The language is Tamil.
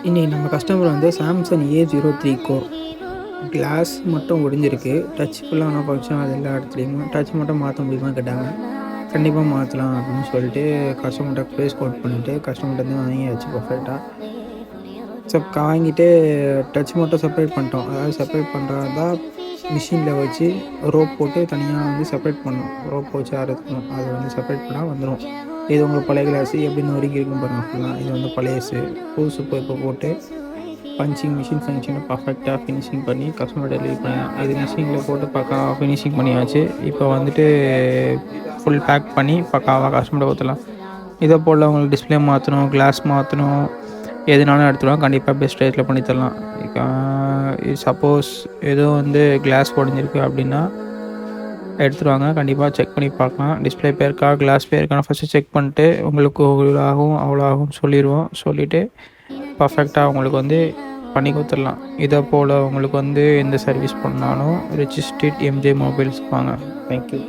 இன்றைக்கி நம்ம கஸ்டமர் வந்து சாம்சங் A03 கோர். கிளாஸ் மட்டும் ஒடிஞ்சிருக்கு. டச் ஃபுல்லாக ஆனால் ஃபங்க்ஷன் அது எல்லா இடத்துலையுமே டச் மட்டும் மாற்ற முடியுமா கேட்டாங்க. கண்டிப்பாக மாற்றலாம் அப்படின்னு சொல்லிட்டு கஸ்டமர்கிட்ட ப்ரைஸ் கோட் பண்ணிவிட்டு கஸ்டமர்கிட்ட வந்து வாங்கியாச்சு பர்ஃபெக்டாக. வாங்கிட்டு டச் மட்டும் செப்பரேட் பண்ணிட்டோம். அதாவது செப்பரேட் பண்ணுறதா மிஷினில் வச்சு ரோப் போட்டு தனியாக வந்து செப்பரேட் பண்ணணும். ரோப் வச்சு அறுக்கணும். அது வந்து செப்பரேட் பண்ணால் வந்துடும். இது உங்களுக்கு பழைய கிளாஸு எப்படின்னு வரைக்கும் இருக்கும் பாருங்கள். ஃபுல்லாக இது வந்து பழையசு. புதுசு இப்போ போட்டு பஞ்சிங் மிஷின் ஃபங்க்ஷனை பர்ஃபெக்டாக ஃபினிஷிங் பண்ணி கஸ்டமர் டெலிவரி பண்ணேன். இது மிஷினில் போட்டு பக்காவாக ஃபினிஷிங் பண்ணியாச்சு. இப்போ வந்துட்டு ஃபுல் பேக் பண்ணி பக்காவாக கஸ்டமர் ஊற்றலாம். இதை போல் உங்களுக்கு டிஸ்பிளே மாற்றணும், கிளாஸ் மாற்றணும், எதுனாலும் எடுத்துருவாங்க. கண்டிப்பாக பெஸ்ட் ரேட்டில் பண்ணி தரலாம். சப்போஸ் எதுவும் வந்து கிளாஸ் உடஞ்சிருக்கு அப்படின்னா எடுத்துருவாங்க. கண்டிப்பாக செக் பண்ணி பார்க்கலாம். டிஸ்பிளே பேருக்கா கிளாஸ் பேருக்கான ஃபஸ்ட்டு செக் பண்ணிட்டு உங்களுக்கு இவ்வளோ ஆகும் அவ்வளோ ஆகும் சொல்லிடுவோம். சொல்லிவிட்டு பர்ஃபெக்டாக உங்களுக்கு வந்து பண்ணி கொடுத்துடலாம். இதை போல் உங்களுக்கு வந்து எந்த சர்வீஸ் பண்ணாலும் ரிச் ஸ்ட்ரீட் MJ மொபைல்ஸ் வாங்க. தேங்க்யூ.